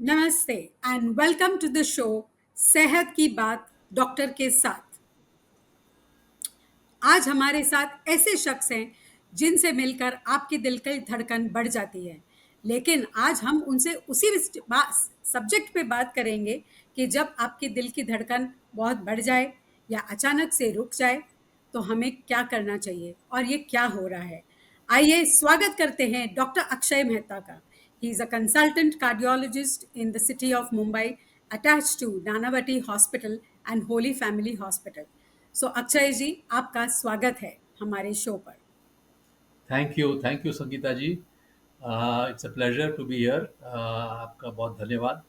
नमस्ते and welcome to the show Sehat Ki बात doctor के साथ। आज हमारे साथ ऐसे शख्स हैं जिनसे मिलकर आपकी दिल की धड़कन बढ़ जाती है। लेकिन आज हम उनसे उसी सब्जेक्ट पे बात करेंगे कि जब आपकी दिल की धड़कन बहुत बढ़ जाए या अचानक से रुक जाए तो हमें क्या करना चाहिए और ये क्या हो रहा है। आइए स्वागत करते हैं डॉक्टर अक्षय मेहता का। He is a consultant cardiologist in the city of Mumbai attached to Nanavati Hospital and Holy Family Hospital. So Akshay ji, आपका स्वागत है हमारे शो पर। Thank you Sangeeta ji. It's a pleasure to be here. आपका बहुत धन्यवाद।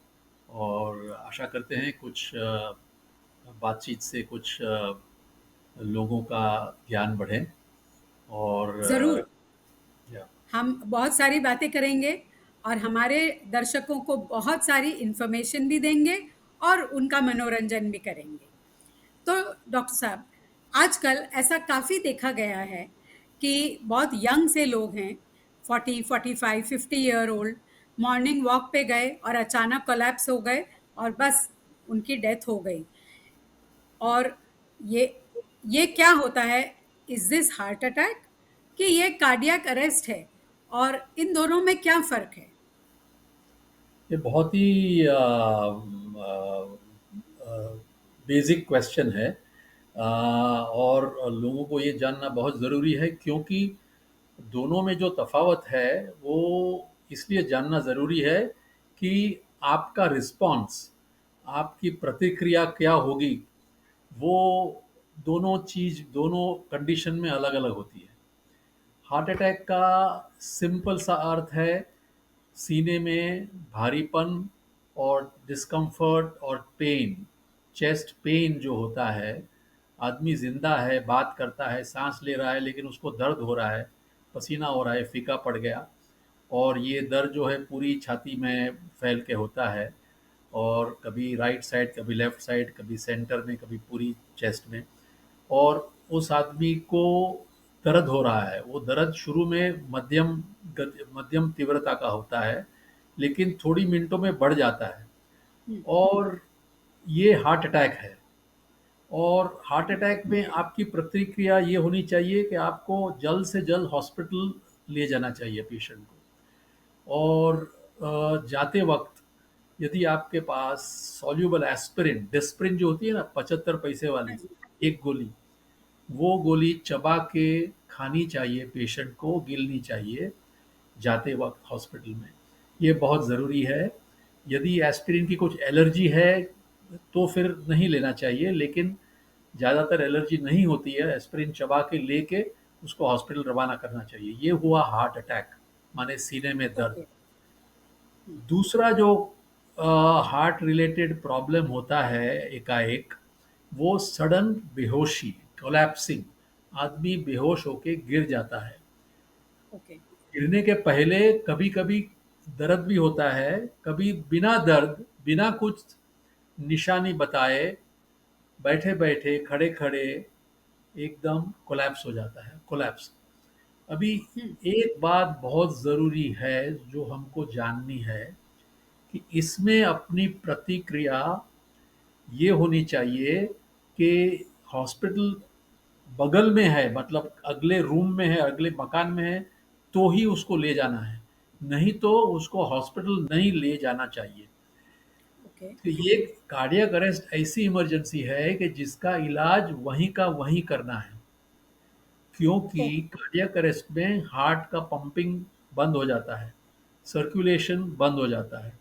और आशा करते हैं कुछ बातचीत से कुछ लोगों का ज्ञान बढ़े। और जरूर, या हम बहुत सारी बातें करेंगे और हमारे दर्शकों को बहुत सारी इंफॉर्मेशन भी देंगे और उनका मनोरंजन भी करेंगे। तो डॉक्टर साहब, आजकल ऐसा काफ़ी देखा गया है कि बहुत यंग से लोग हैं, 40, 45, 50 ईयर ओल्ड, मॉर्निंग वॉक पे गए और अचानक कोलैप्स हो गए और बस उनकी डेथ हो गई। और ये ये क्या होता है? इज दिस हार्ट अटैक कि ये कार्डियक अरेस्ट है? और इन दोनों में क्या फ़र्क है? ये बहुत ही बेसिक क्वेश्चन है। और लोगों को ये जानना बहुत ज़रूरी है, क्योंकि दोनों में जो तफावत है वो इसलिए जानना ज़रूरी है कि आपका रिस्पॉन्स, आपकी प्रतिक्रिया क्या होगी, वो दोनों कंडीशन में अलग अलग होती है। हार्ट अटैक का सिंपल सा अर्थ है सीने में भारीपन और डिस्कम्फर्ट और पेन, चेस्ट पेन जो होता है। आदमी जिंदा है, बात करता है, सांस ले रहा है, लेकिन उसको दर्द हो रहा है, पसीना हो रहा है, फीका पड़ गया। और ये दर्द जो है पूरी छाती में फैल के होता है, और कभी राइट साइड, कभी लेफ्ट साइड, कभी सेंटर में, कभी पूरी चेस्ट में। और उस आदमी को दर्द हो रहा है। वो दर्द शुरू में मध्यम तीव्रता का होता है, लेकिन थोड़ी मिनटों में बढ़ जाता है। हम्म, और ये हार्ट अटैक है। और हार्ट अटैक में आपकी प्रतिक्रिया ये होनी चाहिए कि आपको जल्द से जल्द हॉस्पिटल ले जाना चाहिए पेशेंट को। और जाते वक्त यदि आपके पास सॉल्यूबल एस्पिरिन, डिस्प्रिन जो होती है ना, 75 पैसे हाँ वाली जी। एक गोली, वो गोली चबा के खानी चाहिए, पेशेंट को गिलनी चाहिए जाते वक्त हॉस्पिटल में। ये बहुत ज़रूरी है। यदि एस्पिरिन की कुछ एलर्जी है तो फिर नहीं लेना चाहिए, लेकिन ज़्यादातर एलर्जी नहीं होती है, एस्पिरिन चबा के लेके उसको हॉस्पिटल रवाना करना चाहिए। ये हुआ हार्ट अटैक, माने सीने में दर्द। ओके। हम्म, दूसरा जो हार्ट रिलेटेड प्रॉब्लम होता है एकाएक, वो सडन बेहोशी, कोलैप्सिंग। आदमी बेहोश होके गिर जाता है। ओके। गिरने के पहले कभी कभी दर्द भी होता है, कभी बिना दर्द, बिना कुछ निशानी बताए, बैठे बैठे, खड़े खड़े एकदम कोलैप्स हो जाता है, कोलैप्स। अभी हम्म, एक बात बहुत ज़रूरी है जो हमको जाननी है, कि इसमें अपनी प्रतिक्रिया ये होनी चाहिए कि हॉस्पिटल बगल में है, मतलब अगले रूम में है, अगले मकान में है, तो ही उसको ले जाना है। नहीं तो उसको हॉस्पिटल नहीं ले जाना चाहिए। ओके। तो ये कार्डियक अरेस्ट ऐसी इमरजेंसी है कि जिसका इलाज वहीं का वहीं करना है, क्योंकि ओके। कार्डियक अरेस्ट में हार्ट का पंपिंग बंद हो जाता है, सर्कुलेशन बंद हो जाता है।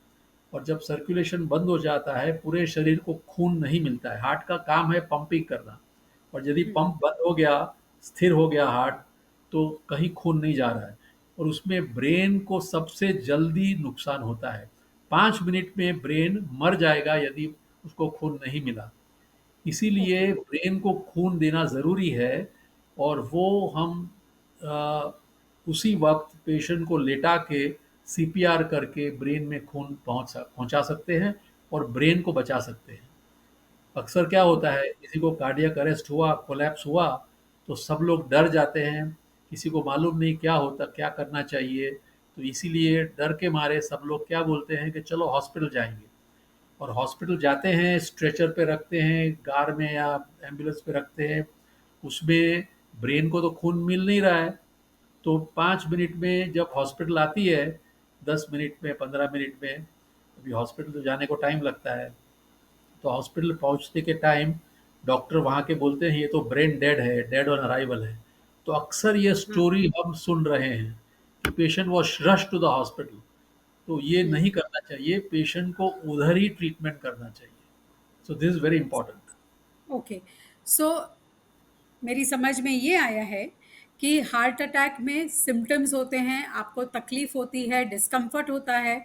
और जब सर्कुलेशन बंद हो जाता है, पूरे शरीर को खून नहीं मिलता है। हार्ट का काम है पंपिंग करना, और यदि हम्म, पंप बंद हो गया, स्थिर हो गया हार्ट, तो कहीं खून नहीं जा रहा है। और उसमें ब्रेन को सबसे जल्दी नुकसान होता है। 5 मिनट में ब्रेन मर जाएगा यदि उसको खून नहीं मिला। ओके। इसीलिए ब्रेन को खून देना ज़रूरी है। और वो हम अ, उसी वक्त पेशेंट को लेटा के सीपीआर करके ब्रेन में खून पहुंचा सकते हैं और ब्रेन को बचा सकते हैं। अक्सर क्या होता ओके। है, किसी को कार्डियक अरेस्ट हुआ, कोलैप्स हुआ, तो सब लोग डर जाते हैं, किसी को मालूम नहीं क्या होता, क्या करना चाहिए। तो इसीलिए डर के मारे सब लोग क्या बोलते हैं कि चलो हॉस्पिटल जाएंगे, और हॉस्पिटल जाते हैं, स्ट्रेचर पे रखते हैं, कार में या एम्बुलेंस पे रखते हैं। उसमें ब्रेन को तो खून मिल नहीं रहा है, तो 5 मिनट में जब हॉस्पिटल आती है, 10 मिनट में, 15 मिनट में, अभी हॉस्पिटल तो जाने को टाइम लगता है, तो हॉस्पिटल पहुंचने के टाइम डॉक्टर वहाँ के बोलते हैं ये तो ब्रेन डेड है, डेड ऑन अराइवल है। तो अक्सर ये हाँ। स्टोरी हम सुन रहे हैं कि patient was rush to the hospital. तो ये हम्म। नहीं करना चाहिए, पेशेंट को उधर ही ट्रीटमेंट करना चाहिए। So this is very important. Okay. So मेरी समझ में ये आया है कि हार्ट अटैक में सिम्टम्स होते हैं, आपको तकलीफ होती है, डिस्कम्फर्ट होता है,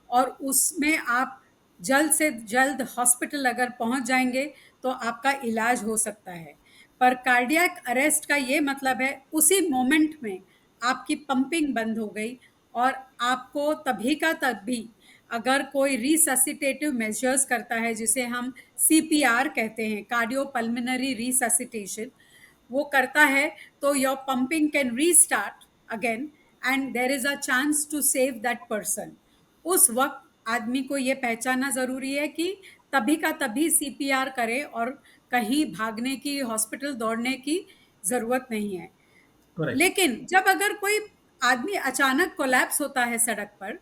और उसमें आप जल्द से जल्द हॉस्पिटल अगर पहुंच जाएंगे तो आपका इलाज हो सकता है। पर कार्डियक अरेस्ट का ये मतलब है उसी मोमेंट में आपकी पंपिंग बंद हो गई, और आपको तभी का तभी अगर कोई रिससिटेटिव मेजर्स करता है, जिसे हम सीपीआर कहते हैं, कार्डियोपल्मिनरी रिससिटेशन, वो करता है, तो your pumping can restart again and there is a chance to save that person. उस वक्त आदमी को ये पहचानना जरूरी है कि तभी का तभी सीपीआर करे, और कहीं भागने की, हॉस्पिटल दौड़ने की जरूरत नहीं है। करेक्ट। लेकिन जब अगर कोई आदमी अचानक कोलैप्स होता है सड़क पर,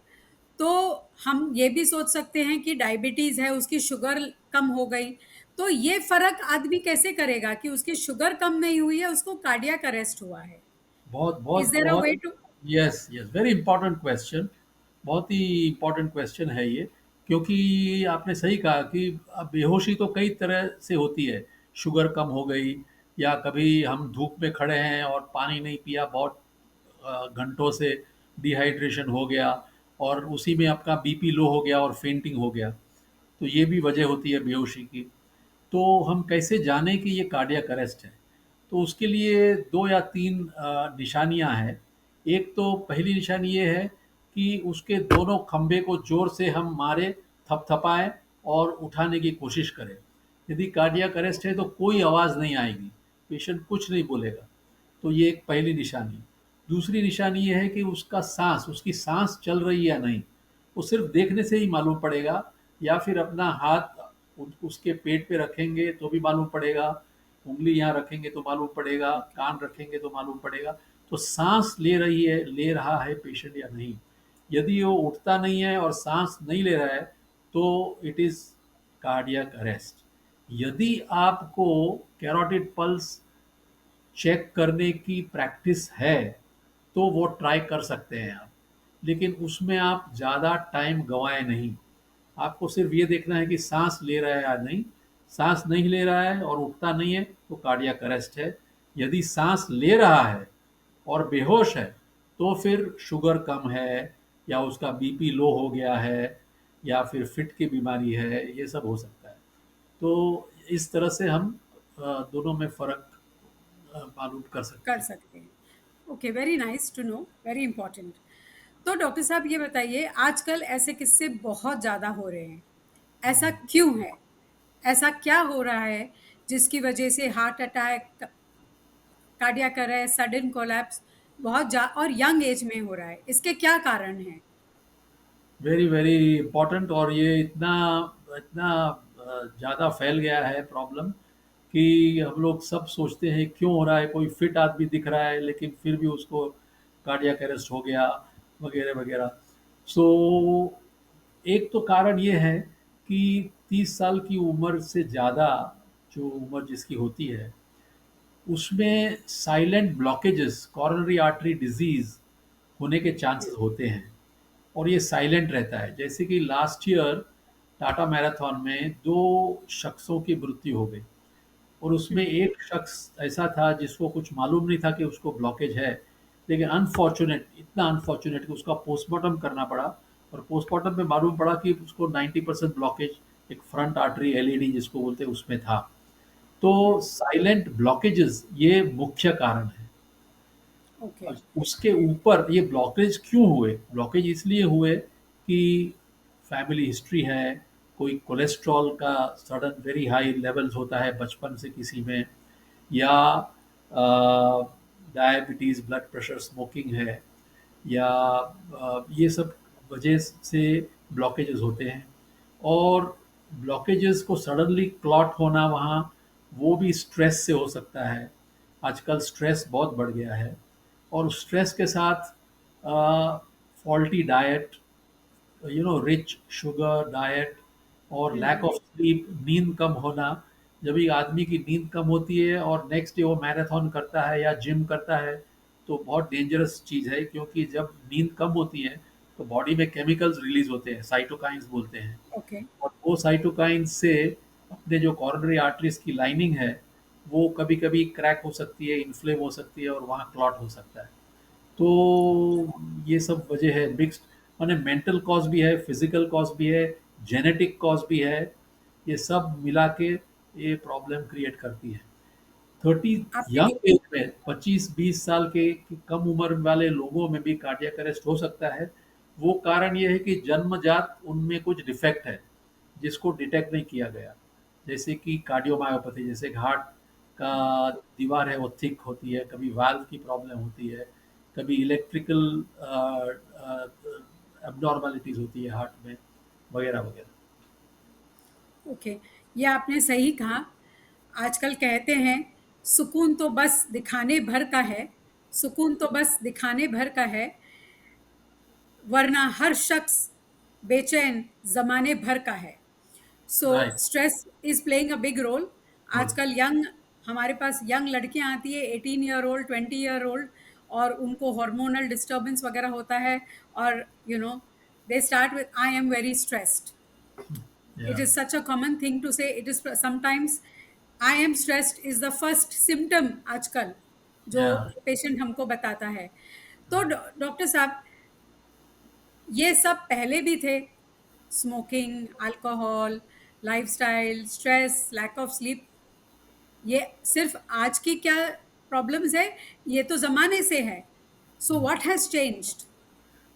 तो हम ये भी सोच सकते हैं कि डायबिटीज है, उसकी शुगर कम हो गई। तो ये फर्क आदमी कैसे करेगा कि उसकी शुगर कम नहीं हुई है, उसको कार्डियक अरेस्ट हुआ है? बहुत इज बहुत देयर अ वे बहुत। टू? Yes yes, very important question. बहुत ही इंपॉर्टेंट क्वेश्चन है ये, क्योंकि आपने सही कहा कि अब बेहोशी तो कई तरह से होती है। शुगर कम हो गई, या कभी हम धूप में खड़े हैं और पानी नहीं पिया बहुत घंटों से, डिहाइड्रेशन हो गया, और उसी में आपका बीपी लो हो गया और फेंटिंग हो गया, तो ये भी वजह होती है बेहोशी की। तो हम कैसे जानें कि ये कार्डियक अरेस्ट है? तो उसके लिए 2 या 3 निशानियाँ हैं। एक तो पहली निशानी ये है कि उसके दोनों खंभे को ज़ोर से हम मारें, थपथपाएँ और उठाने की कोशिश करें। यदि कार्डियक अरेस्ट है तो कोई आवाज़ नहीं आएगी, पेशेंट कुछ नहीं बोलेगा। तो ये एक पहली निशानी। दूसरी निशानी ये है कि उसकी साँस चल रही है या नहीं। वो सिर्फ़ देखने से ही मालूम पड़ेगा, या फिर अपना हाथ उसके पेट पे रखेंगे तो भी मालूम पड़ेगा, उँगली यहाँ रखेंगे तो मालूम पड़ेगा, कान रखेंगे तो मालूम पड़ेगा। तो साँस ले रहा है पेशेंट या नहीं। यदि वो उठता नहीं है और साँस नहीं ले रहा है, तो इट इज़ कार्डियक अरेस्ट। यदि आपको कैरोटिड पल्स चेक करने की प्रैक्टिस है, तो वो ट्राई कर सकते हैं आप। लेकिन उसमें आप ज़्यादा टाइम गँवाएँ नहीं। आपको सिर्फ़ ये देखना है कि साँस ले रहा है या नहीं। साँस नहीं ले रहा है और उठता नहीं है, तो कार्डियक अरेस्ट है। यदि साँस ले रहा है और बेहोश है, तो फिर शुगर कम है, या उसका बीपी लो हो गया है, या फिर फिट की बीमारी है, ये सब हो सकता है। तो इस तरह से हम दोनों में फ़र्क मालूम कर सकते कर हैं। सकते हैं। Okay, very nice to know, very important. तो डॉक्टर साहब ये बताइए, आजकल ऐसे किस्से बहुत ज़्यादा हो रहे हैं, ऐसा क्यों है? ऐसा क्या हो रहा है जिसकी वजह से heart attack, cardiac arrest, sudden collapse और यंग एज में हो रहा है? इसके क्या कारण हैं? Very very important. और ये इतना इतना ज़्यादा फैल गया है प्रॉब्लम, कि हम लोग सब सोचते हैं क्यों हो रहा है। कोई फिट आदमी दिख रहा है लेकिन फिर भी उसको कार्डियक अरेस्ट हो गया, वगैरह वगैरह। सो एक तो कारण ये है कि 30 साल की उम्र से ज़्यादा, जो उम्र जिसकी होती है, उसमें silent blockages, coronary artery disease होने के चांसेस होते हैं। और ये साइलेंट रहता है। जैसे कि लास्ट ईयर टाटा मैराथन में 2 शख्सों की मृत्यु हो गई, और उसमें हम्म। एक शख्स ऐसा था जिसको कुछ मालूम नहीं था कि उसको ब्लॉकेज है, लेकिन अनफॉर्चुनेट, इतना अनफॉर्चुनेट कि उसका पोस्टमार्टम करना पड़ा, और पोस्टमार्टम में मालूम पड़ा कि उसको 90% ब्लॉकेज एक फ्रंट आर्टरी एलईडी जिसको बोलते हैं उसमें था। तो हम्म। साइलेंट ब्लॉकेजेस ये मुख्य कारण है। ओके। और उसके ऊपर ये ब्लॉकेज क्यों हुए? ब्लॉकेज इसलिए हुए कि फैमिली हिस्ट्री है, कोई कोलेस्ट्रॉल का सडन वेरी हाई लेवल्स होता है बचपन से किसी में, या डायबिटीज़, ब्लड प्रेशर, स्मोकिंग है, या ये सब वजह से ब्लॉकेजेस होते हैं। और ब्लॉकेजेस को सडनली क्लॉट होना वहाँ, वो भी स्ट्रेस से हो सकता है। आजकल स्ट्रेस बहुत बढ़ गया है, और स्ट्रेस के साथ faulty diet, rich sugar diet, और लैक ऑफ स्लीप, नींद कम होना। जब भी आदमी की नींद कम होती है और नेक्स्ट डे वो मैराथन करता है या जिम करता है, तो बहुत डेंजरस चीज़ है, क्योंकि जब नींद कम होती है तो बॉडी में केमिकल्स रिलीज होते हैं, साइटोकाइंस बोलते हैं। ओके। और वो साइटोकाइंस से अपने जो कॉरोनरी आर्टरीज की लाइनिंग है, वो कभी कभी क्रैक हो सकती है, इन्फ्लेम हो सकती है, और वहाँ क्लॉट हो सकता है। तो ये सब वजह है मिक्स्ड, माने मेंटल कॉज भी है, फिजिकल कॉज भी है, जेनेटिक कॉज भी है। ये सब मिला के ये प्रॉब्लम क्रिएट करती है। 30 आपने यंग एज में 25-20 साल के कम उम्र वाले लोगों में भी कार्डियक अरेस्ट हो सकता है। वो कारण ये है कि जन्मजात उनमें कुछ डिफेक्ट है जिसको डिटेक्ट नहीं किया गया। जैसे कि कार्डियोमायोपैथी, जैसे हार्ट का दीवार है वो थिक होती है, कभी वाल्व की प्रॉब्लम होती है, कभी इलेक्ट्रिकल एब्नॉर्मलिटीज होती है हार्ट में, वगैरह वगैरह। ओके, ये आपने सही कहा। आजकल कहते हैं सुकून तो बस दिखाने भर का है, सुकून तो बस दिखाने भर का है, वरना हर शख्स बेचैन जमाने भर का है। So right. Stress is playing a big role. आजकल यंग, हमारे पास यंग लड़कियां आती है 18 ईयर ओल्ड, 20 ईयर ओल्ड, और उनको हार्मोनल डिस्टर्बेंस वगैरह होता है, और they start with I am very stressed. या It is such a common thing to say. It is sometimes I am stressed is the first symptom आजकल जो या पेशेंट हमको बताता है। तो डॉक्टर साहब, ये सब पहले भी थे, smoking, alcohol, lifestyle, stress, lack of sleep, ये सिर्फ आज की क्या प्रॉब्लम्स है, ये तो जमाने से है। So what has changed?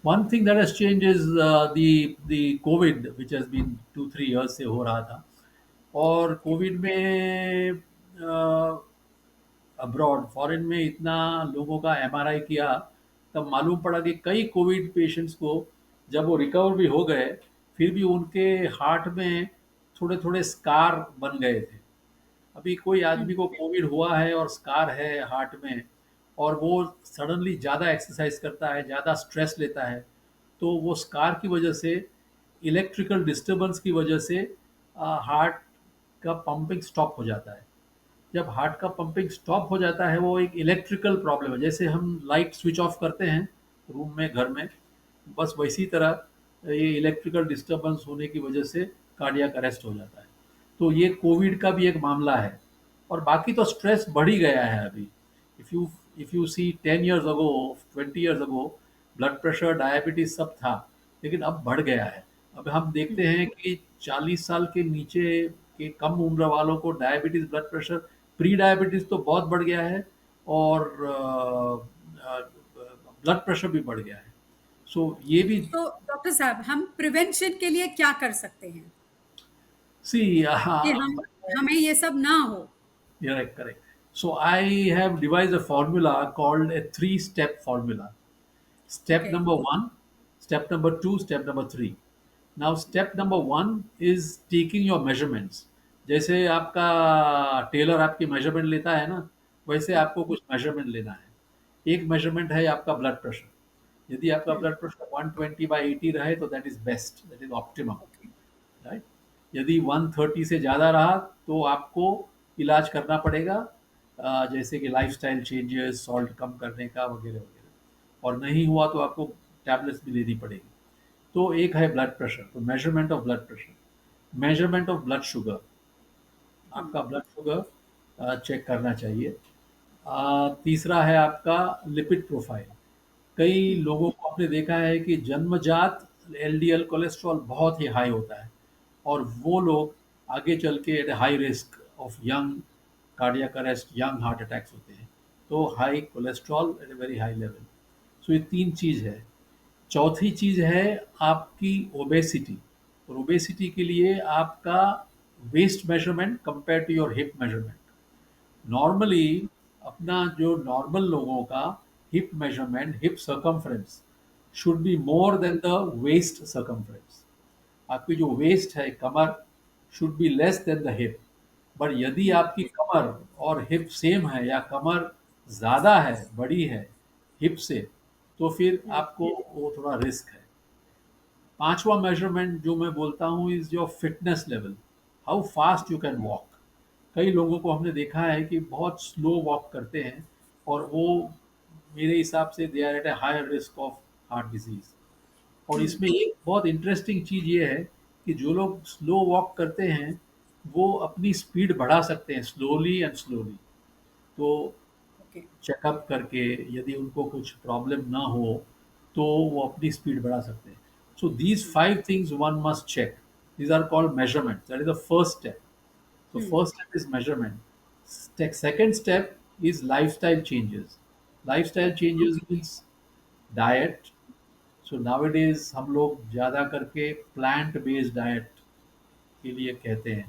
One thing that has change is the COVID, which has been 2-3 years से हो रहा था। और ओके। कोविड में अब्रॉड, फॉरेन में इतना लोगों का एमआरआई किया, तब मालूम पड़ा कि कई कोविड पेशेंट्स को, जब वो रिकवर भी हो गए, फिर भी उनके हार्ट में थोड़े थोड़े स्कार बन गए थे। अभी कोई आदमी को कोविड हुआ है और स्कार है हार्ट में, और वो सडनली ज़्यादा एक्सरसाइज करता है, ज़्यादा स्ट्रेस लेता है, तो वो स्कार की वजह से, इलेक्ट्रिकल डिस्टरबेंस की वजह से हार्ट का पंपिंग स्टॉप हो जाता है। जब हार्ट का पंपिंग स्टॉप हो जाता है, वो एक इलेक्ट्रिकल प्रॉब्लम है, जैसे हम लाइट स्विच ऑफ करते हैं रूम में, घर में, बस वैसी तरह ये इलेक्ट्रिकल डिस्टरबेंस होने की वजह से कार्डियक अरेस्ट हो जाता है। तो ये कोविड का भी एक मामला है। और बाकी तो स्ट्रेस बढ़ ही गया है अभी। If you see 10 years ago, 20 years ago, blood pressure, diabetes सब था, लेकिन अब बढ़ गया है। अब हम देखते हैं कि 40 साल के नीचे के कम उम्र वालों को diabetes, blood pressure, pre diabetes तो बहुत बढ़ गया है, और ब्लड प्रेशर भी बढ़ गया है। सो ये भी। तो डॉक्टर साहब, हम प्रिवेंशन के लिए क्या कर सकते हैं सी, कि हम हमें ये सब ना हो? correct, correct. So I have devised a formula called a three-step formula. Step okay. number one, step number two, step number three. Now, step number one is taking your measurements. जैसे आपका टेलर आपकी measurement लेता है ना, वैसे आपको कुछ measurement लेना है। एक मेजरमेंट है आपका ब्लड प्रेशर। यदि आपका ब्लड प्रेशर 120/80 रहे तो that is best, that is optimum. Okay. Right. यदि 130 से ज़्यादा रहा तो आपको इलाज करना पड़ेगा, जैसे कि लाइफस्टाइल चेंजेस, सॉल्ट कम करने का, वगैरह वगैरह। और नहीं हुआ तो आपको टैबलेट्स भी लेनी पड़ेगी। तो एक है ब्लड प्रेशर, तो measurement of blood pressure. Measurement of blood sugar, आपका ब्लड शुगर चेक करना चाहिए। तीसरा है आपका लिपिड प्रोफाइल। कई लोगों को आपने देखा है कि जन्मजात एलडीएल कोलेस्ट्रॉल बहुत ही हाई होता है, और वो लोग आगे चल के at high risk of young cardiac arrest, young heart attacks होते हैं। तो high cholesterol at a very high level. So ये तीन चीज़ है। चौथी चीज़ है आपकी ओबेसिटी। और ओबेसिटी के लिए आपका waist measurement compare to your hip measurement. Normally अपना जो नॉर्मल लोगों का hip measurement, hip circumference, should be more than the waist circumference. आपकी जो वेस्ट है कमर should be less than the hip. But यदि हम्म, आपकी कमर और हिप सेम है या कमर ज़्यादा है, बड़ी है हिप से, तो फिर हम्म, आपको वो थोड़ा रिस्क है. पांचवा मेजरमेंट जो मैं बोलता हूँ is your fitness level, how fast you can walk. कई लोगों को हमने देखा है कि बहुत स्लो वॉक करते हैं, और वो मेरे हिसाब से they are at a higher risk of heart disease. और हम्म, इसमें एक बहुत इंटरेस्टिंग चीज़ ये है कि जो लोग स्लो वॉक करते हैं वो अपनी स्पीड बढ़ा सकते हैं स्लोली एंड स्लोली. तो ओके. चेकअप करके यदि उनको कुछ प्रॉब्लम ना हो तो वो अपनी स्पीड बढ़ा सकते हैं. So these hmm, 5 things one must check. These are called measurement. That is the first step. So hmm, first step is measurement. Second step is lifestyle changes. Lifestyle changes okay. means diet. So nowadays हम लोग ज़्यादा करके plant based diet के लिए कहते हैं.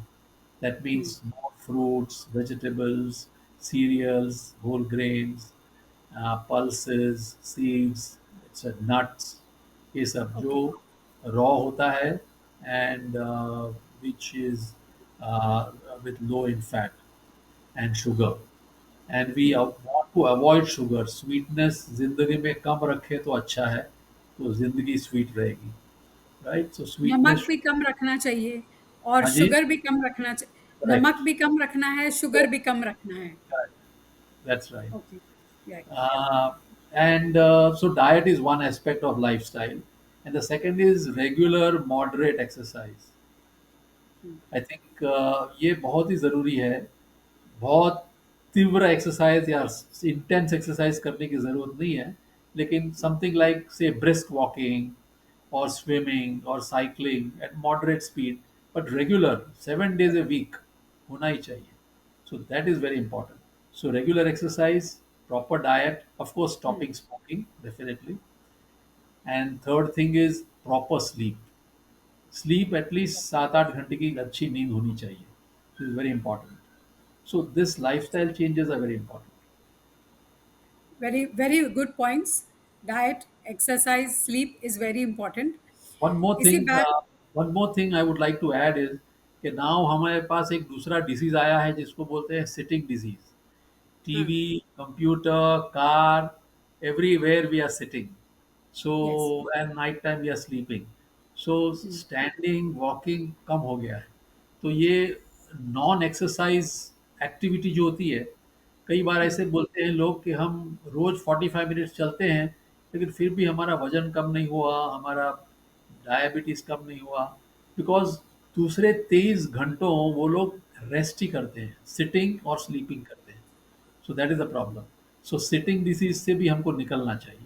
That hmm, means more fruits, vegetables, cereals, whole grains, pulses, seeds, it's nuts. ये सब जो ओके. raw होता है and which is uh, with low in fat and sugar. And we hmm. want to avoid sugar. Sweetness जिंदगी में कम रखे तो अच्छा है, तो जिंदगी स्वीट रहेगी. राइट. सो नमक स्वीटनेस. भी कम रखना चाहिए और हाँ जी. शुगर भी कम रखना चाहिए. नमक राइट. भी कम रखना है, शुगर भी कम रखना है. That's right. ओके. या. And so diet is one aspect of lifestyle, and the second is regular moderate exercise. I think ये बहुत ही ज़रूरी है. बहुत तीव्र एक्सरसाइज या इंटेंस एक्सरसाइज करने की ज़रूरत नहीं है, लेकिन समथिंग लाइक से ब्रिस्क वॉकिंग और स्विमिंग और cycling eight moderate speed, but regular 7 days a week होना ही चाहिए. So that is very important. So regular exercise, proper diet, of course stopping smoking definitely, and third thing is proper sleep. Sleep at least 7-8 घंटे की अच्छी नींद होनी चाहिए. This is very important. So this lifestyle changes are very important. Very very good points. Diet, exercise, sleep is very important. One more इसी thing, बात. one more thing I would like to add is कि now हमारे पास एक दूसरा disease आया है जिसको बोलते हैं सिटिंग डिजीज. हाँ. TV, computer, car, everywhere we are sitting. So yes. and night time we are sleeping. So standing, walking कम हो गया है. तो ये नॉन एक्सरसाइज एक्टिविटी जो होती है, कई बार ऐसे बोलते हैं लोग कि हम रोज 45 मिनट्स चलते हैं, लेकिन फिर भी हमारा वजन कम नहीं हुआ, हमारा डायबिटीज कम नहीं हुआ, बिकॉज दूसरे 23 घंटों वो लोग रेस्ट ही करते हैं, सिटिंग और स्लीपिंग करते हैं. So that is the problem. So sitting disease से भी हमको निकलना चाहिए.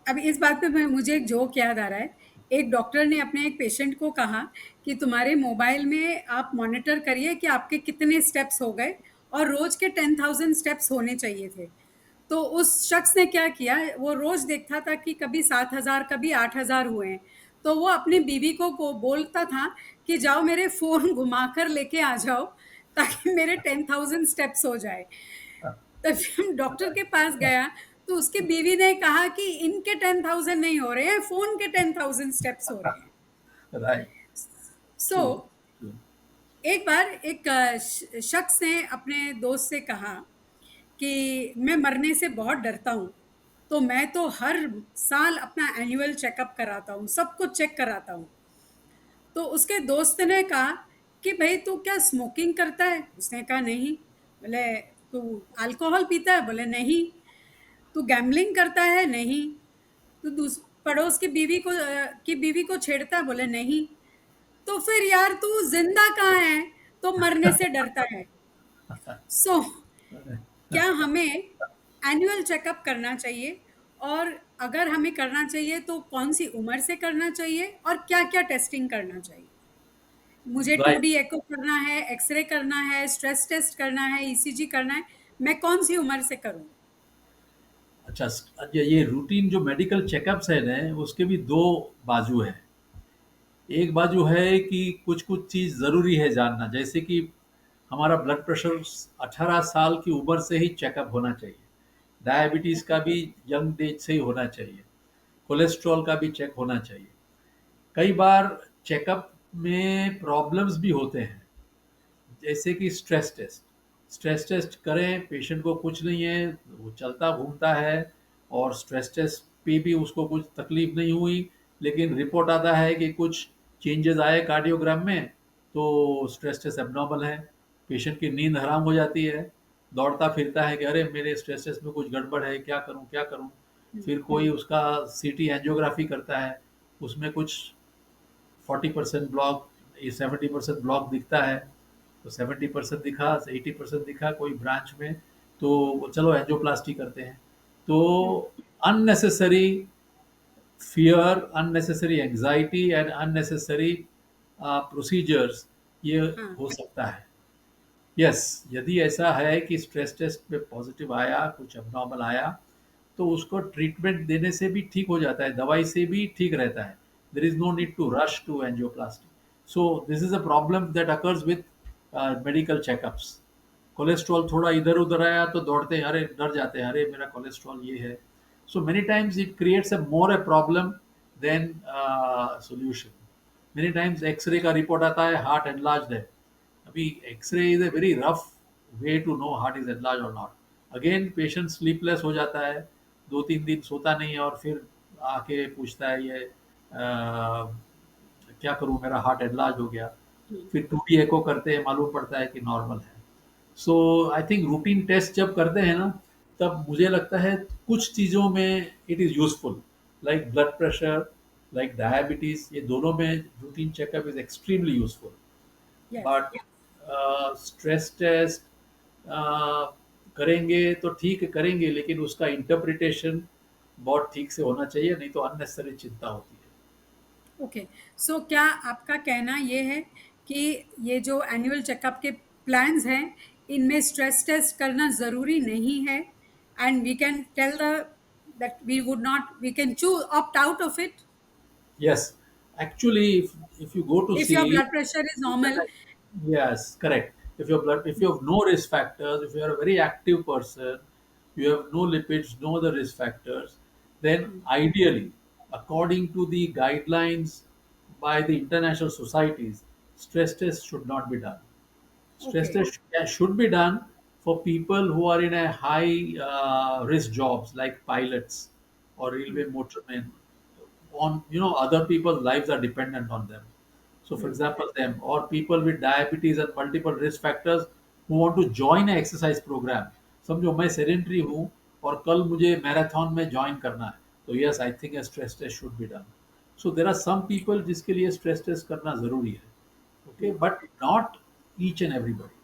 अब इस बात पे मुझे एक जोक याद आ रहा है. एक डॉक्टर ने अपने एक पेशेंट को कहा कि तुम्हारे मोबाइल में आप मॉनिटर करिए कि आपके कितने स्टेप्स हो गए, और रोज के 10,000 स्टेप्स होने चाहिए थे. तो उस शख्स ने क्या किया, वो रोज देखता था कि कभी 7,000 कभी 8,000 हुए हैं. तो वो अपनी बीवी को बोलता था कि जाओ मेरे फोन घुमाकर लेके आ जाओ ताकि मेरे 10,000 स्टेप्स हो जाए. तो जब डॉक्टर के पास गया तो उसकी बीवी ने कहा कि इनके 10,000 नहीं हो रहे हैं, फोन के 10,000 स्टेप्स हो रहे हैं. राइट. So true. एक बार एक शख्स ने अपने दोस्त से कहा कि मैं मरने से बहुत डरता हूँ, तो मैं तो हर साल अपना एनुअल चेकअप कराता हूँ, सब कुछ चेक कराता हूँ. तो उसके दोस्त ने कहा कि भाई तू क्या स्मोकिंग करता है? उसने कहा नहीं. बोले तू अल्कोहल पीता है? बोले नहीं. तू गैम्बलिंग करता है? नहीं. तू पड़ोस की बीवी को छेड़ता है? बोले नहीं. तो फिर यार तू जिंदा कहाँ है तो मरने से डरता है? सो क्या हमें एनुअल चेकअप करना चाहिए, और अगर हमें करना चाहिए तो कौन सी उम्र से करना चाहिए, और क्या क्या टेस्टिंग करना चाहिए? मुझे टू राइट. डी एको करना है, एक्सरे करना है, स्ट्रेस टेस्ट करना है, ईसीजी करना है, मैं कौन सी उम्र से करूं? अच्छा. ये रूटीन जो मेडिकल चेकअप्स है ना, उसके भी दो बाजू है. एक बाजू है कि कुछ कुछ चीज़ ज़रूरी है जानना, जैसे कि हमारा ब्लड प्रेशर 18 साल की उम्र से ही चेकअप होना चाहिए. डायबिटीज का भी यंग एज से ही होना चाहिए, कोलेस्ट्रॉल का भी चेक होना चाहिए। कई बार चेकअप में प्रॉब्लम्स भी होते हैं, जैसे कि स्ट्रेस टेस्ट करें, पेशेंट को कुछ नहीं है, वो चलता घूमता है, और स्ट्रेस टेस्ट पे भी उसको कुछ तकलीफ नहीं हुई, लेकिन रिपोर्ट आता है कि कुछ चेंजेस आए कार्डियोग्राम में, तो स्ट्रेस टेस्ट एबनॉर्मल है। पेशेंट की नींद हराम हो जाती है, दौड़ता फिरता है कि अरे मेरे स्ट्रेस टेस्ट में कुछ गड़बड़ है, क्या करूं क्या करूं। फिर कोई उसका सीटी एंजियोग्राफी करता है, उसमें कुछ 40% ब्लॉक, 70% ब्लॉक दिखता है, तो 70% दिखा, 80% दिखा कोई ब्रांच में, तो चलो एंजियोप्लास्टी करते हैं। तो unnecessary fear, unnecessary anxiety and unnecessary procedures ये हाँ, हो सकता है। यस, यदि ऐसा है कि स्ट्रेस टेस्ट में पॉजिटिव आया, कुछ अबनॉर्मल आया, तो उसको ट्रीटमेंट देने से भी ठीक हो जाता है, दवाई से भी ठीक रहता है। There is no need to rush to angioplasty. So this is a problem that occurs with medical checkups. Cholesterol थोड़ा इधर उधर आया तो दौड़ते हैं, अरे डर जाते हैं, अरे मेरा कोलेस्ट्रॉल ये है। So many times it creates a more a problem then solution. Many times x ray का रिपोर्ट आता है हार्ट एनलार्ज्ड है। अभी x ray is a very rough way to know heart is enlarge और नॉट। अगेन पेशेंट स्लीपलेस हो जाता है, 2-3 दिन सोता नहीं है, और फिर आके पूछता है ये क्या करूं, मेरा हार्ट एनलार्ज हो गया। फिर 2D एको करते हैं, मालूम पड़ता है कि नॉर्मल है। सो आई थिंक रूटीन टेस्ट जब करते हैं ना, तब मुझे लगता है कुछ चीज़ों में it is useful, like blood pressure, like diabetes, ये दोनों में routine checkup is extremely useful. Yes. But stress test करेंगे तो ठीक है, करेंगे, लेकिन उसका इंटरप्रिटेशन बहुत ठीक से होना चाहिए, नहीं तो अननेसेसरी चिंता होती है। ओके, सो क्या आपका कहना ये है कि ये जो एनुअल चेकअप के प्लान्स हैं, इनमें स्ट्रेस टेस्ट करना ज़रूरी नहीं है, and we can tell the that we would not, we can choose opt out of it Yes, actually, if you go to if your see, blood pressure is normal? yes, correct. If you have no risk factors, if you are a very active person, you have no lipids, no other risk factors, then ideally, according to the guidelines by the international societies, stress tests should not be done. Stress Okay. test should be done for people who are in a high risk jobs like pilots or railway motormen. On, other people's lives are dependent on them. So, for example, them or people with diabetes and multiple risk factors who want to join an exercise program. समझो मैं sedentary हूँ और कल मुझे marathon में join करना है, तो yes I think stress test should be done. So there are some people जिसके लिए स्ट्रेस टेस्ट करना जरूरी है, okay, but not each and everybody.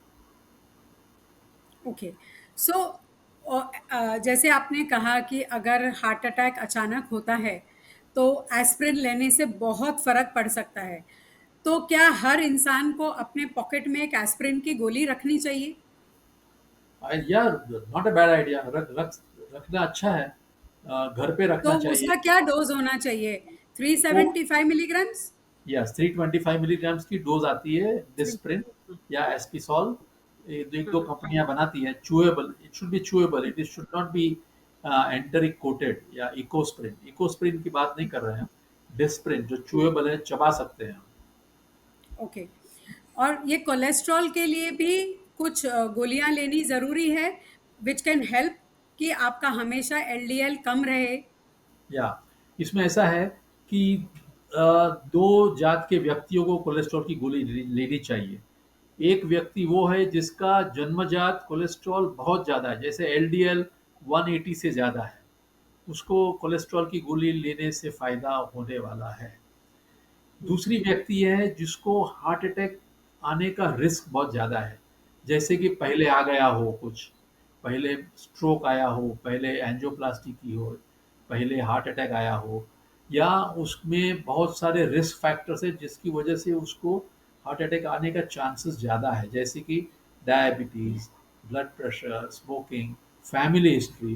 Okay, so जैसे आपने कहा कि अगर हार्ट अटैक अचानक होता है तो एस्पिरिन लेने से बहुत फर्क पड़ सकता है, तो क्या हर इंसान को अपने पॉकेट में एक एस्पिरिन की गोली रखनी चाहिए? यार, नॉट अ बैड आइडिया, रखना अच्छा है, घर पे तो रखना चाहिए। उसका क्या डोज होना चाहिए? वो 375 मिलीग्राम्स? यस, 325 मिलीग्राम्स की डोज आती है डिस्प्रिन या एस्पिसॉल। एक दो हाँ। कंपनियां बनाती है, chewable, it should be chewable, it should not be enteric coated, या इकोस्प्रिन, इकोस्प्रिन की बात नहीं कर रहे हैं, डिस्प्रिन जो चूएबल है, चबा सकते हैं हम। ओके, और ये कोलेस्ट्रॉल के लिए भी कुछ गोलियां लेनी ज़रूरी है, विच कैन हेल्प कि आपका हमेशा एलडीएल कम रहे? या इसमें ऐसा है कि दो जात के व्यक्तियों को कोलेस्ट्रॉल की गोली लेनी चाहिए। एक व्यक्ति वो है जिसका जन्मजात कोलेस्ट्रॉल बहुत ज़्यादा है, जैसे एलडीएल 180 से ज़्यादा है, उसको कोलेस्ट्रॉल की गोली लेने से फ़ायदा होने वाला है। दूसरी व्यक्ति है जिसको हार्ट अटैक आने का रिस्क बहुत ज़्यादा है, जैसे कि पहले आ गया हो कुछ, पहले स्ट्रोक आया हो, पहले एंजियोप्लास्टी की हो, पहले हार्ट अटैक आया हो, या उसमें बहुत सारे रिस्क फैक्टर्स हैं जिसकी वजह से उसको हार्ट अटैक आने का चांसेस ज़्यादा है, जैसे कि diabetes, blood pressure, smoking, family history,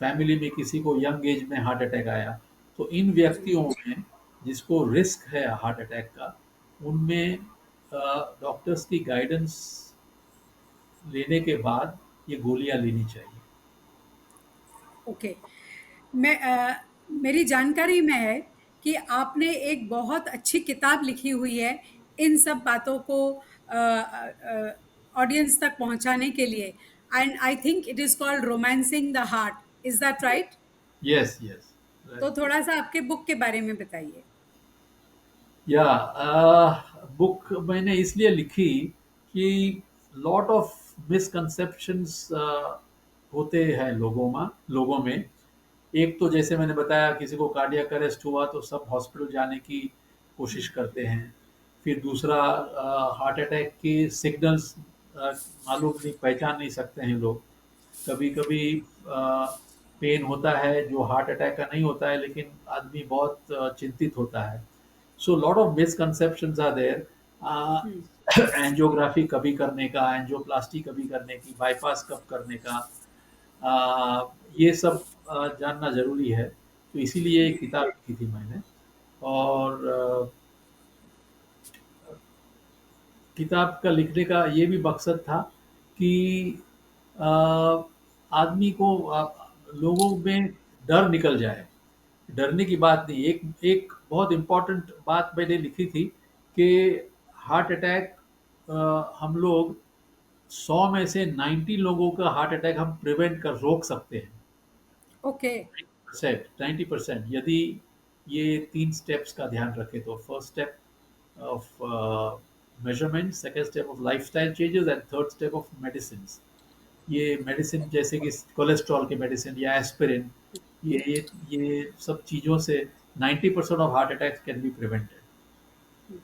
family में किसी को यंग एज में हार्ट अटैक आया। तो इन व्यक्तियों में जिसको रिस्क है हार्ट अटैक का, उनमें डॉक्टर्स की गाइडेंस लेने के बाद ये गोलियां लेनी चाहिए। ओके। मेरी जानकारी में है कि आपने एक बहुत अच्छी किताब लिखी हुई है इन सब बातों को ऑडियंस तक पहुंचाने के लिए, and I think it is called romancing the heart. Is that right? Yes, yes, तो राइट। थोड़ा सा आपके बुक के बारे में बताइए। या बुक मैंने इसलिए लिखी कि लॉट ऑफ मिसकंसेप्शंस होते हैं लोगों में। एक तो जैसे मैंने बताया, किसी को कार्डियक अरेस्ट हुआ तो सब हॉस्पिटल जाने की कोशिश करते हैं। फिर दूसरा, हार्ट अटैक के सिग्नल्स मालूम नहीं, पहचान नहीं सकते हैं लोग। कभी कभी पेन होता है जो हार्ट अटैक का नहीं होता है, लेकिन आदमी बहुत चिंतित होता है। So lot of misconceptions are hmm. There. Angiography कभी करने का, एंजियोप्लास्टी कभी करने की, बाईपास कब करने का, ये सब जानना ज़रूरी है। तो इसीलिए एक किताब लिखी थी मैंने। और किताब का लिखने का ये भी मकसद था कि अ, आदमी को, लोगों में डर निकल जाए। डरने की बात नहीं, एक एक बहुत इम्पोर्टेंट बात मैंने लिखी थी कि हार्ट अटैक, हम लोग 100 में से 90 लोगों का हार्ट अटैक हम प्रिवेंट कर रोक सकते हैं। ओके। 90% यदि ये 3 स्टेप्स का ध्यान रखें तो। First step of measurement, second step of lifestyle changes, and third step of medicines. ये मेडिसिन जैसे कि कोलेस्ट्रॉल के मेडिसिन या एस्पिरिन, ये सब चीज़ों से 90% of heart attacks can be prevented.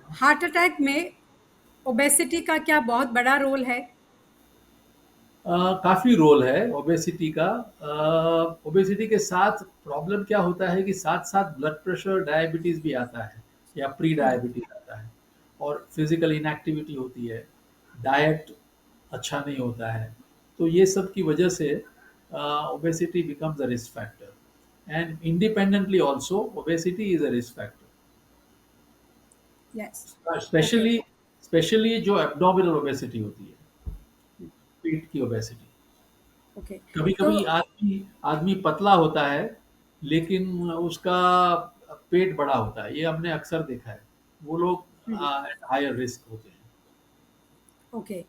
Heart attack में ओबेसिटी का क्या बहुत बड़ा रोल है? काफ़ी रोल है ओबेसिटी का। ओबेसिटी के साथ प्रॉब्लम क्या होता है कि साथ साथ ब्लड प्रेशर, डायबिटीज़ भी आता है, या प्री डायबिटीज़ आता है। और फिजिकल इनएक्टिविटी होती है, डाइट अच्छा नहीं होता है। तो ये सब की वजह से obesity becomes a risk factor, and independently also obesity is a risk factor. Yes. Okay. Specially specially जो एब्डोमिनल ओबेसिटी होती है, पेट की ओबेसिटी। ओके। कभी तो कभी आदमी आदमी पतला होता है, लेकिन उसका पेट बड़ा होता है, ये हमने अक्सर देखा है। वो लोग हायर रिस्क होते हैं। ओके,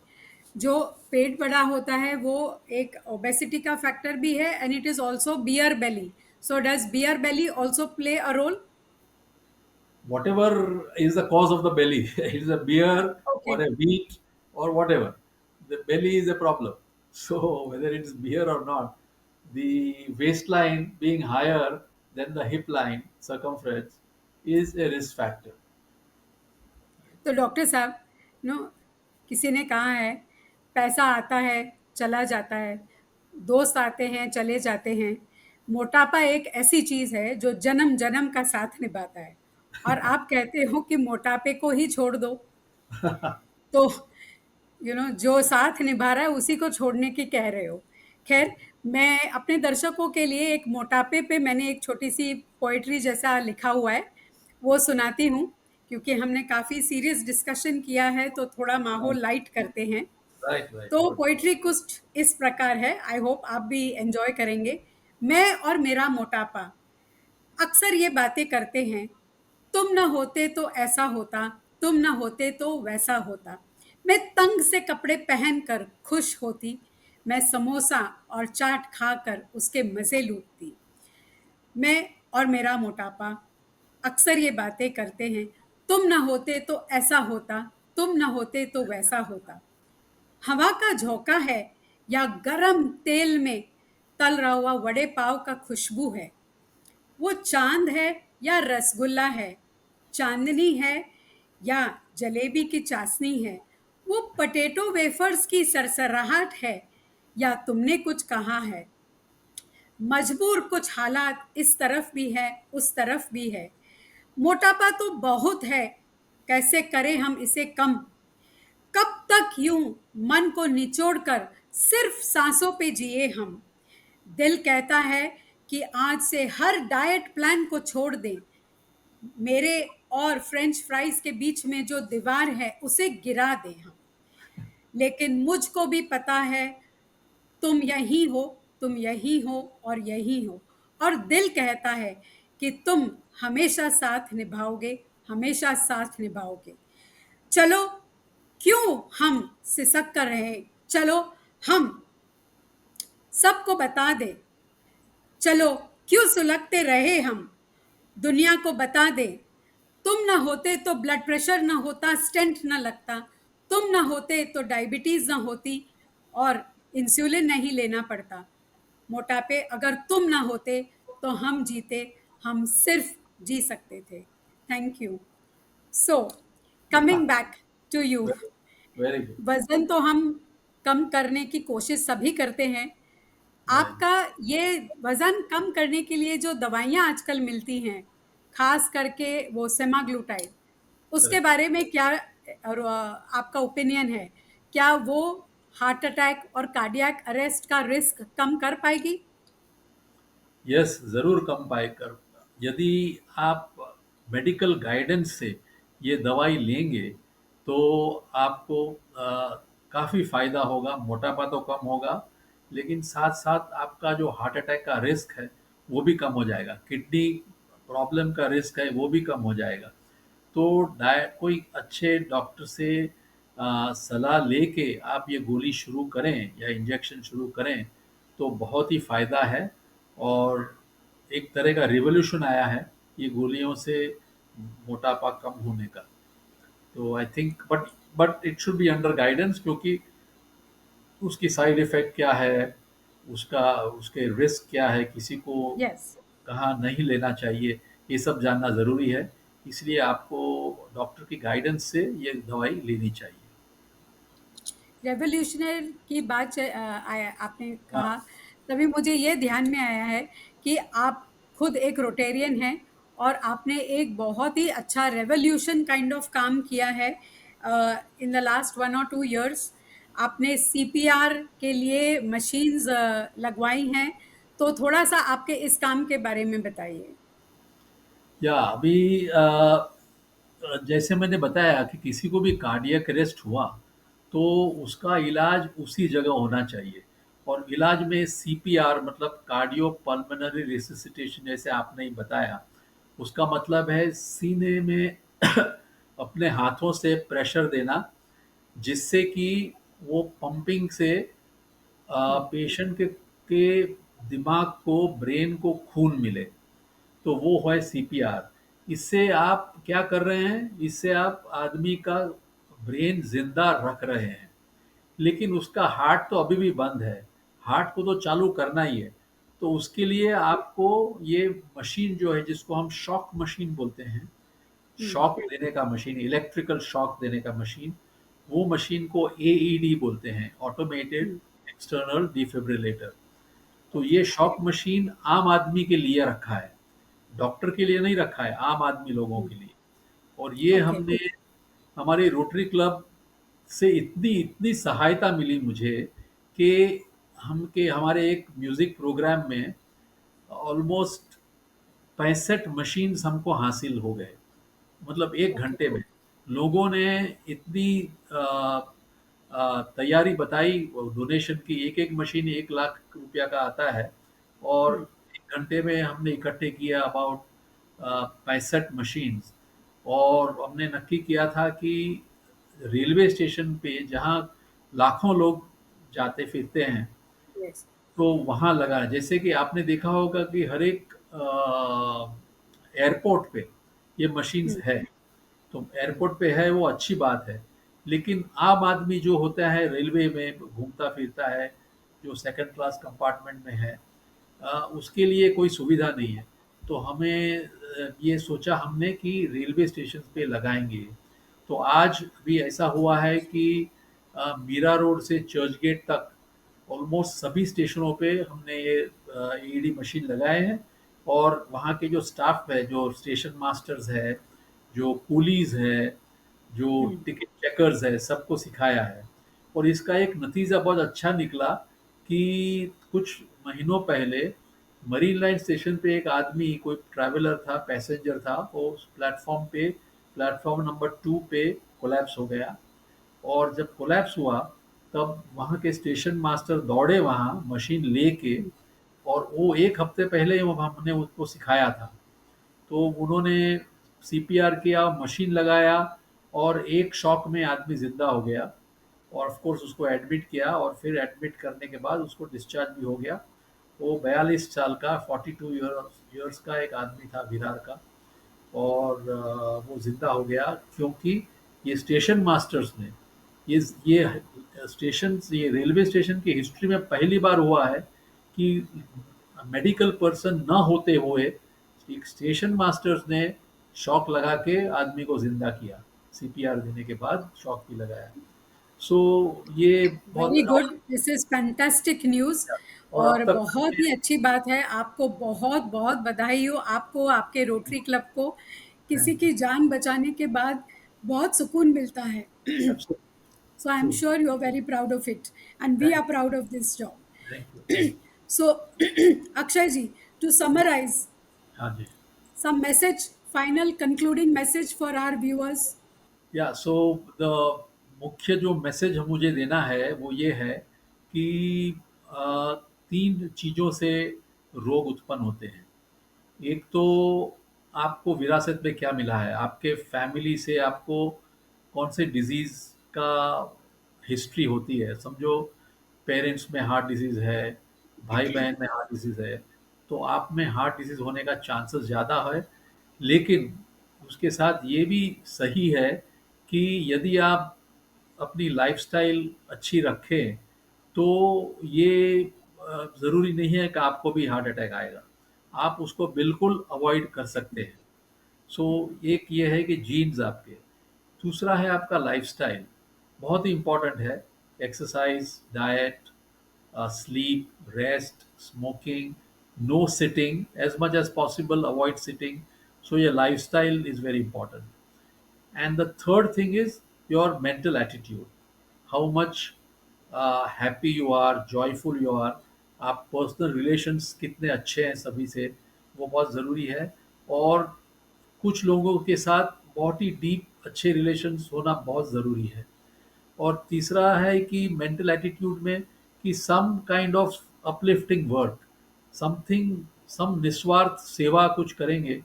जो पेट बड़ा होता है वो एक ओबेसिटी का फैक्टर भी है, and it is also beer belly. So does beer belly also play a role? Whatever is the cause of the belly, it is a beer okay. or a wheat or whatever, the belly is a problem. So whether it is beer or not, the waistline being higher than the hip line circumference is a risk factor. तो doctor साहब, no, किसी ने कहा है पैसा आता है चला जाता है, दोस्त आते हैं चले जाते हैं, मोटापा एक ऐसी चीज है जो जन्म जन्म का साथ निभाता है, और आप कहते हो कि मोटापे को ही छोड़ दो। तो जो साथ निभा रहा है उसी को छोड़ने की कह रहे हो। खैर, मैं अपने दर्शकों के लिए एक मोटापे पे मैंने एक छोटी सी पोइट्री जैसा लिखा हुआ है, वो सुनाती हूँ, क्योंकि हमने काफ़ी सीरियस डिस्कशन किया है तो थोड़ा Right, माहौल लाइट करते हैं। right, तो good. पोइट्री कुछ इस प्रकार है, आई होप आप भी एंजॉय करेंगे। मैं और मेरा मोटापा अक्सर ये बातें करते हैं, तुम न होते तो ऐसा होता, तुम न होते तो वैसा होता। मैं तंग से कपड़े पहनकर खुश होती, मैं समोसा और चाट खाकर उसके मजे लूटती। मैं और मेरा मोटापा अक्सर ये बातें करते हैं, तुम न होते तो ऐसा होता, तुम न होते तो वैसा होता। हवा का झोंका है या गरम तेल में तल रहा हुआ वड़े पाव का खुशबू है, वो चांद है या रसगुल्ला है, चांदनी है या जलेबी की चाशनी है, वो पटेटो वेफर्स की सरसराहट है या तुमने कुछ कहा है। मजबूर कुछ हालात इस तरफ भी है उस तरफ भी है, मोटापा तो बहुत है, कैसे करें हम इसे कम। कब तक यूं मन को निचोड़कर सिर्फ सांसों पे जिए हम। दिल कहता है कि आज से हर डाइट प्लान को छोड़ दें, मेरे और फ्रेंच फ्राइज के बीच में जो दीवार है उसे गिरा दें हम। लेकिन मुझको भी पता है तुम यहीं हो, तुम यही हो और यही हो, और दिल कहता है कि तुम हमेशा साथ निभाओगे, हमेशा साथ निभाओगे। चलो, क्यों हम सिसक कर रहे, चलो हम सबको बता दे, चलो क्यों सुलगते रहे हम, दुनिया को बता दे, तुम ना होते तो ब्लड प्रेशर ना होता, स्टेंट ना लगता, तुम ना होते तो डायबिटीज ना होती और इंसुलिन नहीं लेना पड़ता। मोटापे अगर तुम ना होते तो हम जीते, हम सिर्फ जी सकते थे। Thank you. So coming back to you, very good. वजन तो हम कम करने की कोशिश सभी करते हैं। राइट। आपका ये वजन कम करने के लिए जो दवाइयाँ आजकल मिलती हैं, खास करके वो सेमाग्लूटाइड, उसके करेक्ट। बारे में क्या और आपका ओपिनियन है? क्या वो हार्ट अटैक और कार्डियक अरेस्ट का रिस्क कम कर पाएगी? यस, ज़रूर कम पाए कर। यदि आप मेडिकल गाइडेंस से ये दवाई लेंगे तो आपको काफ़ी फ़ायदा होगा, मोटापा तो कम होगा, लेकिन साथ साथ आपका जो हार्ट अटैक का रिस्क है वो भी कम हो जाएगा, किडनी प्रॉब्लम का रिस्क है वो भी कम हो जाएगा। तो कोई अच्छे डॉक्टर से सलाह लेके आप ये गोली शुरू करें या इंजेक्शन शुरू करें तो बहुत ही फ़ायदा है। और एक तरह का रिवॉल्यूशन आया है ये गोलियों से मोटापा कम होने का। तो I think but it should be under guidance, क्योंकि उसकी साइड इफ़ेक्ट क्या है, उसका उसके रिस्क क्या है, किसी को यस। कहाँ नहीं लेना चाहिए, ये सब जानना ज़रूरी है। इसलिए आपको डॉक्टर की गाइडेंस से ये दवाई लेनी चाहिए। रेवोल्यूशनरी की बात आपने हाँ। कहा, तभी मुझे ये ध्यान में आया है कि आप खुद एक रोटेरियन हैं और आपने एक बहुत ही अच्छा रेवोल्यूशन काइंड ऑफ काम किया है इन द लास्ट 1 और 2 years। आपने सीपीआर के लिए मशीन्स लगवाई हैं, तो थोड़ा सा आपके इस काम के बारे में बताइए। या अभी जैसे मैंने बताया कि किसी को भी कार्डियक अरेस्ट हुआ तो उसका इलाज उसी जगह होना चाहिए। और इलाज में सीपीआर मतलब कार्डियो पल्मोनरी रिससिटेशन, जैसे आपने ही बताया, उसका मतलब है सीने में अपने हाथों से प्रेशर देना, जिससे कि वो पंपिंग से पेशेंट के दिमाग को, ब्रेन को खून मिले। तो वो है सीपीआर। इससे आप क्या कर रहे हैं, इससे आप आदमी का ब्रेन जिंदा रख रहे हैं, लेकिन उसका हार्ट तो अभी भी बंद है। हार्ट को तो चालू करना ही है। तो उसके लिए आपको ये मशीन जो है, जिसको हम शॉक मशीन बोलते हैं, हम्म। शॉक देने का मशीन, इलेक्ट्रिकल शॉक देने का मशीन, वो मशीन को एईडी बोलते हैं, ऑटोमेटेड हम्म। External defibrillator. तो ये शॉक मशीन आम आदमी के लिए रखा है, डॉक्टर के लिए नहीं रखा है, आम आदमी लोगों के लिए। और ये ओके। हमने हमारे रोटरी क्लब से इतनी इतनी सहायता मिली मुझे कि हमारे एक म्यूजिक प्रोग्राम में ऑलमोस्ट 65 मशीन्स हमको हासिल हो गए, मतलब एक ओके। घंटे में। लोगों ने इतनी तैयारी बताई डोनेशन की, एक एक मशीन 1 लाख रुपया का आता है। और हम्म। एक घंटे में हमने इकट्ठे किया अबाउट 65 मशीन्स। और हमने नक्की किया था कि रेलवे स्टेशन पे जहाँ लाखों लोग जाते फिरते हैं, यस। तो वहाँ लगा। जैसे कि आपने देखा होगा कि हर एक एयरपोर्ट पे ये मशीन्स हम्म। है। तो एयरपोर्ट पे है वो अच्छी बात है, लेकिन आम आदमी जो होता है रेलवे में घूमता फिरता है, जो सेकंड क्लास कंपार्टमेंट में है, उसके लिए कोई सुविधा नहीं है। तो हमें ये सोचा हमने कि रेलवे स्टेशन पे लगाएंगे। तो आज भी ऐसा हुआ है कि मीरा रोड से चर्च गेट तक ऑलमोस्ट सभी स्टेशनों पे हमने ये एईडी मशीन लगाए हैं। और वहाँ के जो स्टाफ है, जो स्टेशन मास्टर्स है, जो कूलीज है, जो हम्म। टिकट चेकर्स है, सबको सिखाया है। और इसका एक नतीजा बहुत अच्छा निकला कि कुछ महीनों पहले मरीन लाइन स्टेशन पे एक आदमी, कोई ट्रैवलर था, पैसेंजर था, वो उस प्लेटफॉर्म पे, प्लेटफॉर्म नंबर 2 पे कोलैप्स हो गया। और जब कोलैप्स हुआ तब वहाँ के स्टेशन मास्टर दौड़े वहाँ मशीन लेके, और वो 1 हफ्ते पहले ही वो हमने उसको सिखाया था। तो उन्होंने सीपीआर किया, मशीन लगाया, और एक शॉक में आदमी ज़िंदा हो गया। और ऑफ कोर्स उसको एडमिट किया, और फिर एडमिट करने के बाद उसको डिस्चार्ज भी हो गया। वो 42 साल का, 42 ईयर्स का एक आदमी था, विरार का। और वो ज़िंदा हो गया, क्योंकि ये स्टेशन मास्टर्स ने, ये स्टेशन, ये रेलवे स्टेशन की हिस्ट्री में पहली बार हुआ है कि मेडिकल पर्सन न होते हुए एक स्टेशन मास्टर्स ने शॉक लगा के आदमी को जिंदा किया। सीपीआर देने के बाद शॉक भी लगाया। सो ये बहुत वेरी बड़ा। Good, this is fantastic news. और अब और तक बहुत ही अच्छी बात है, आपको बहुत बहुत बधाई हो, आपको, आपके रोटरी क्लब को। किसी थैंक यू। की जान बचाने के बाद बहुत सुकून मिलता है। Absolutely So I'm true. sure you're very proud of it, and we thank are proud of this job. Thank you, thank you. So, Akshay ji, to summarize, हाँ जी। some message, final concluding message for our viewers. या so the मुख्य जो message मुझे देना है वो ये है कि अ, 3 चीज़ों से रोग उत्पन्न होते हैं। एक तो आपको विरासत में क्या मिला है, आपके फैमिली से आपको कौन से डिजीज़ का हिस्ट्री होती है। समझो पेरेंट्स में हार्ट डिजीज़ है, भाई-बहन में हार्ट डिजीज़ है, तो आप में हार्ट डिजीज़ होने का चांसेस ज़्यादा है। लेकिन उसके साथ ये भी सही है कि यदि आप अपनी लाइफ़स्टाइल अच्छी रखें, तो ये ज़रूरी नहीं है कि आपको भी हार्ट अटैक आएगा। आप उसको बिल्कुल अवॉइड कर सकते हैं। सो एक ये है कि जीन्स आपके, दूसरा है आपका लाइफ़स्टाइल, बहुत ही इम्पोर्टेंट है। Exercise, diet, sleep, rest, smoking, no sitting, as much as possible, avoid sitting. So, your lifestyle is very important. And the third thing is your mental attitude. How much happy you are, joyful you are, आप personal relations कितने अच्छे हैं सभी से, वो बहुत ज़रूरी है। और कुछ लोगों के साथ बहुत ही डीप अच्छे रिलेशंस होना बहुत ज़रूरी है। और तीसरा है कि मेंटल एटीट्यूड में कि some kind of uplifting work, something, some निस्वार्थ सेवा कुछ करेंगे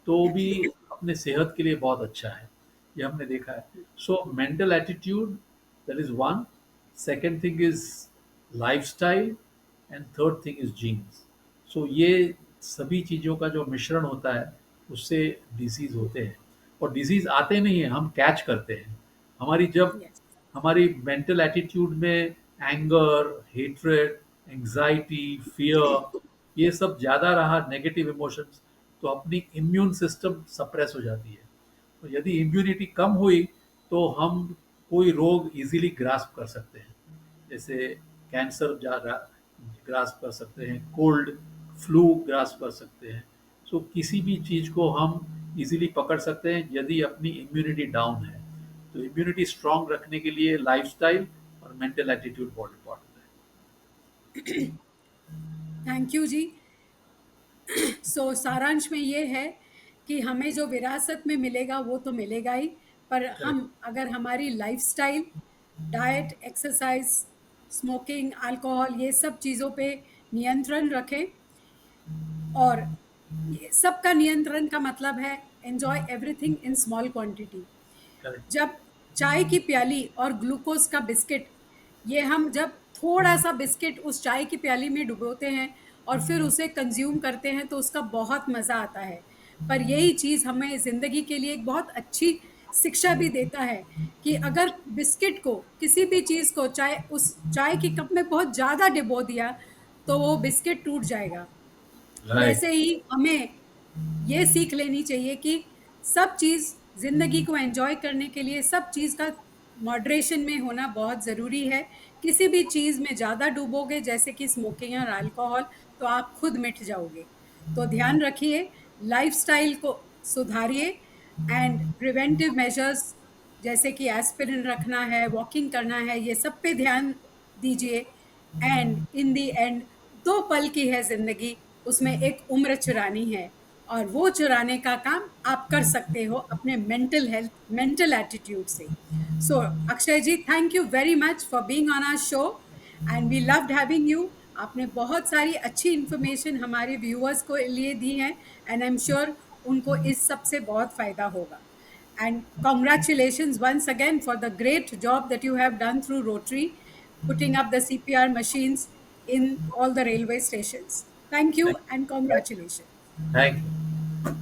तो भी अपने सेहत के लिए बहुत अच्छा है। ये हमने देखा है। So mental attitude, that is one. Second thing is lifestyle, and third thing is genes. So ये सभी चीज़ों का जो मिश्रण होता है उससे डिसीज़ होते हैं। और डिसीज़ आते नहीं हैं, हम कैच करते हैं। हमारी जब Yes. हमारी मेंटल एटीट्यूड में एंगर, हेट्रेड, एंग्जाइटी, फियर, ये सब ज़्यादा रहा, नेगेटिव इमोशंस, तो अपनी इम्यून सिस्टम सप्रेस हो जाती है। तो यदि इम्यूनिटी कम हुई तो हम कोई रोग इजीली ग्रास्प कर सकते हैं। जैसे कैंसर ज़्यादा ग्रास्प कर सकते हैं, कोल्ड, फ्लू ग्रास्प कर सकते हैं। सो किसी भी चीज़ को हम इजीली पकड़ सकते हैं यदि अपनी इम्यूनिटी डाउन है। तो इम्यूनिटी स्ट्रांग रखने के लिए लाइफस्टाइल और मेंटल एटीट्यूड बहुत इंपॉर्टेंट थैंक यू जी। सो सारांश में ये है कि हमें जो विरासत में मिलेगा वो तो मिलेगा ही, पर है। हम करेक्ट। अगर हमारी lifestyle, diet, exercise, smoking, alcohol, ये सब चीज़ों पे नियंत्रण रखें। और ये सबका नियंत्रण का मतलब है enjoy everything in small quantity. Correct. जब चाय की प्याली और ग्लूकोज का बिस्किट, ये हम जब थोड़ा सा बिस्किट उस चाय की प्याली में डुबोते हैं और फिर उसे कंज्यूम करते हैं तो उसका बहुत मज़ा आता है। पर यही चीज़ हमें ज़िंदगी के लिए एक बहुत अच्छी शिक्षा भी देता है कि अगर बिस्किट को, किसी भी चीज़ को, चाहे उस चाय की कप में बहुत ज़्यादा डिबो दिया तो वो बिस्किट टूट जाएगा। राइट। वैसे ही हमें ये सीख लेनी चाहिए कि सब चीज़, ज़िंदगी को एन्जॉय करने के लिए सब चीज़ का मॉडरेशन में होना बहुत ज़रूरी है। किसी भी चीज़ में ज़्यादा डूबोगे जैसे कि स्मोकिंग और अल्कोहल तो आप खुद मिट जाओगे। तो ध्यान रखिए, लाइफ़स्टाइल को सुधारिए एंड प्रिवेंटिव मेजर्स जैसे कि एस्पिरिन रखना है, वॉकिंग करना है, ये सब पे ध्यान दीजिए। एंड इन द एंड 2 पल की है ज़िंदगी, उसमें एक उम्र चुरानी है। और वो चुराने का काम आप कर सकते हो अपने मेंटल हेल्थ, मेंटल एटीट्यूड से। So Akshay ji, thank you very much for being on our show and we loved having you. आपने बहुत सारी अच्छी इंफॉर्मेशन हमारे व्यूअर्स को लिए दी है एंड आई एम श्योर उनको इस सब से बहुत फायदा होगा। And congratulations once again for the great job that you have done through Rotary, putting up the CPR machines in all the railway stations. Thank you Thank and congratulations. thank you.